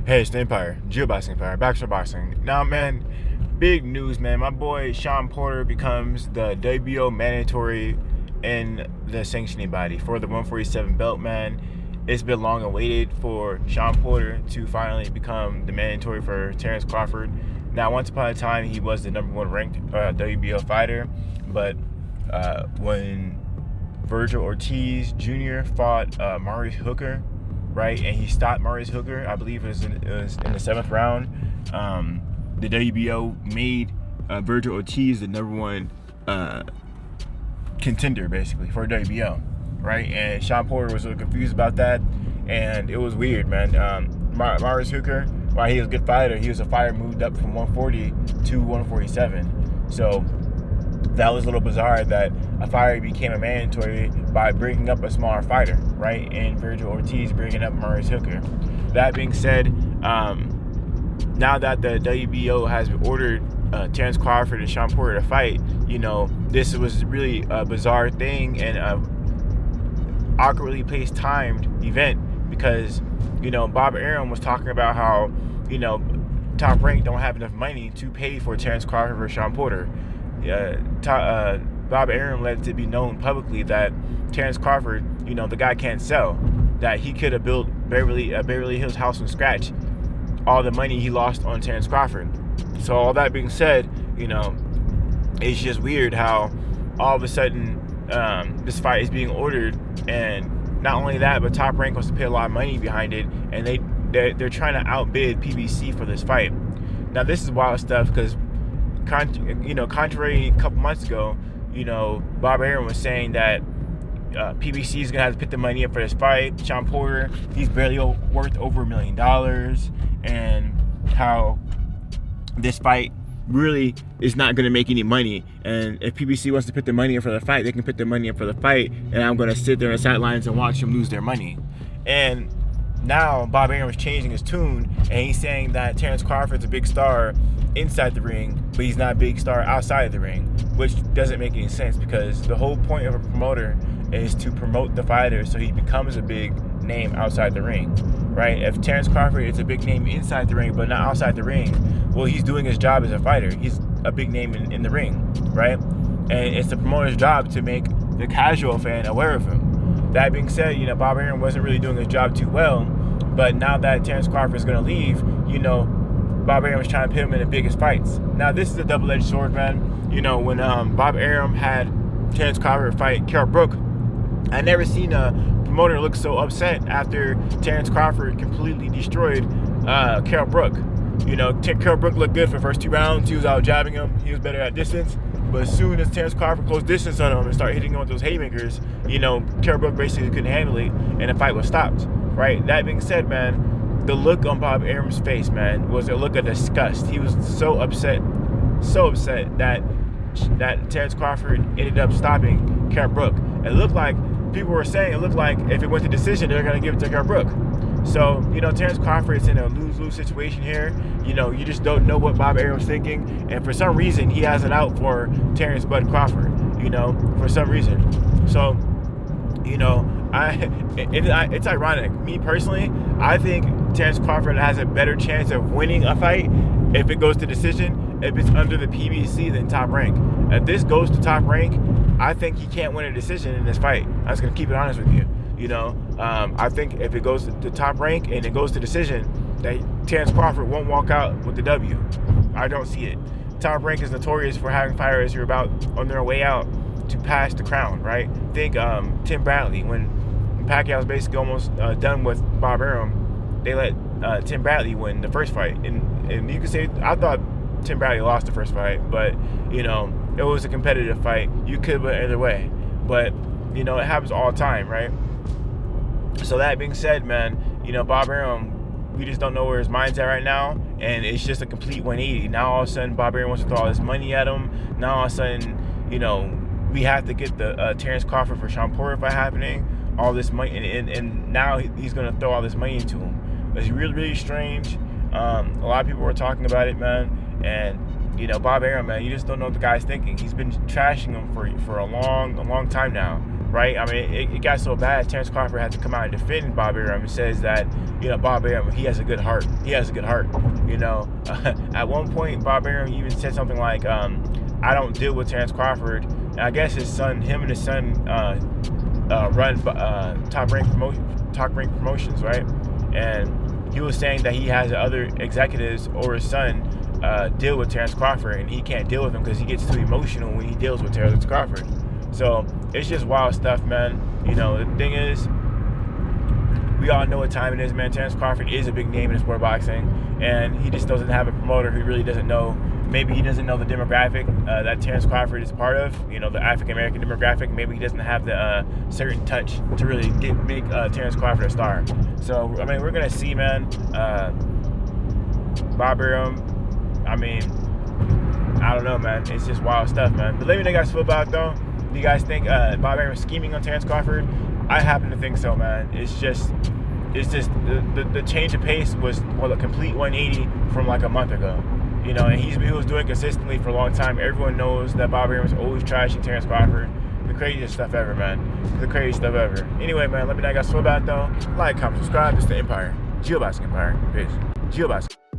Hey, it's the Empire, Geoboxing Empire, Baxter Boxing. Now, man, big news, man. My boy Shawn Porter becomes the WBO mandatory in the sanctioning body for the 147 belt, man. It's been long awaited for Shawn Porter to finally become the mandatory for Terance Crawford. Now, once upon a time, he was the number one ranked WBO fighter, but when Virgil Ortiz Jr. fought Maurice Hooker, right, and he stopped Maurice Hooker, I believe it was in the 7th round. The WBO made Virgil Ortiz the number one contender, basically, for WBO, right? And Shawn Porter was a little confused about that, and it was weird, man. Maurice Hooker, while he was a good fighter, he was a fighter moved up from 140 to 147. So that was a little bizarre that a fighter became a mandatory by bringing up a smaller fighter, right? And Virgil Ortiz bringing up Maurice Hooker. That being said, now that the WBO has ordered Terance Crawford and Shawn Porter to fight, this was really a bizarre thing and a awkwardly placed timed event because, Bob Arum was talking about how, Top Rank don't have enough money to pay for Terance Crawford or Shawn Porter. Bob Arum let it be known publicly that Terance Crawford, the guy can't sell, that he could have built Beverly Hills house from scratch, all the money he lost on Terance Crawford. So all that being said, it's just weird how all of a sudden this fight is being ordered, and not only that, but Top Rank wants to pay a lot of money behind it, and they're trying to outbid PBC for this fight. Now this is wild stuff because contrary a couple months ago, Bob Arum was saying that PBC is gonna have to put the money up for this fight. Shawn Porter, he's barely worth over $1 million, and how this fight really is not gonna make any money. And if PBC wants to put the money up for the fight, they can put the money up for the fight, and I'm gonna sit there on the sidelines and watch them lose their money. And now Bob Arum is changing his tune, and he's saying that Terance Crawford's a big star inside the ring, but he's not a big star outside of the ring, which doesn't make any sense because the whole point of a promoter is to promote the fighter so he becomes a big name outside the ring, right? If Terance Crawford is a big name inside the ring but not outside the ring, well, he's doing his job as a fighter. He's a big name in the ring, right? And it's the promoter's job to make the casual fan aware of him. That being said, Bob Arum wasn't really doing his job too well, but now that Terance Crawford is going to leave, Bob Arum was trying to put him in the biggest fights. Now, this is a double-edged sword, man. When Bob Arum had Terance Crawford fight Kell Brook, I never seen a promoter look so upset after Terance Crawford completely destroyed Kell Brook. Kell Brook looked good for the first 2 rounds. He was out jabbing him. He was better at distance. But as soon as Terance Crawford closed distance on him and started hitting him with those haymakers, Kell Brook basically couldn't handle it, and the fight was stopped, right? That being said, man, the look on Bob Arum's face, man, was a look of disgust. He was so upset that Terance Crawford ended up stopping Kell Brook. It looked like, people were saying, if it went to decision, they're going to give it to Kell Brook. So, Terance Crawford is in a lose-lose situation here. You just don't know what Bob Arum's thinking. And for some reason, he has it out for Terance Bud Crawford, for some reason. So, it's ironic. Me personally, I think Terance Crawford has a better chance of winning a fight if it goes to decision, if it's under the PBC than Top Rank. If this goes to Top Rank, I think he can't win a decision in this fight. I'm just going to keep it honest with you. I think if it goes to Top Rank and it goes to decision, that Terance Crawford won't walk out with the W. I don't see it. Top Rank is notorious for having fighters who are about on their way out to pass the crown, right? Think Tim Bradley, when Pacquiao was basically almost done with Bob Arum, they let Tim Bradley win the first fight. And you could say, I thought Tim Bradley lost the first fight, but, it was a competitive fight. You could have went either way. But, it happens all the time, right? So that being said, man, Bob Arum, we just don't know where his mind's at right now, and it's just a complete 180. Now all of a sudden, Bob Arum wants to throw all this money at him. Now all of a sudden, we have to get the Terance Crawford for Shawn Porter fight happening. All this money, and now he's going to throw all this money into him. It's really, really strange. A lot of people were talking about it, man, and Bob Arum, man, you just don't know what the guy's thinking. He's been trashing him for a long time now. right? I mean, it got so bad, Terance Crawford had to come out and defend Bob Arum and says that, you know, Bob Arum, he has a good heart. He has a good heart, you know. At one point, Bob Arum even said something like, I don't deal with Terance Crawford. And I guess him and his son run Top Rank Promotions, right? And he was saying that he has other executives or his son deal with Terance Crawford, and he can't deal with him because he gets too emotional when he deals with Terance Crawford. So it's just wild stuff, man. You know, the thing is, we all know what time it is, man. Terance Crawford is a big name in sport boxing, and he just doesn't have a promoter who really doesn't know. Maybe he doesn't know the demographic that Terance Crawford is part of, you know, the African-American demographic. Maybe he doesn't have the certain touch to really make Terance Crawford a star. So, I mean, we're going to see, man. Bob Arum, I mean, I don't know, man. It's just wild stuff, man. But let me know what you guys feel about it, though. Do you guys think Bob Arum is scheming on Terance Crawford? I happen to think so, man. It's just the change of pace was a complete 180 from like a month ago. You know, and he was doing consistently for a long time. Everyone knows that Bob Arum was always trashing Terance Crawford. The craziest stuff ever, man. The craziest stuff ever. Anyway, man, let me know how you guys feel about it, though. Like, comment, subscribe. It's the Empire. Geoboxing Empire. Peace. Geoboxing.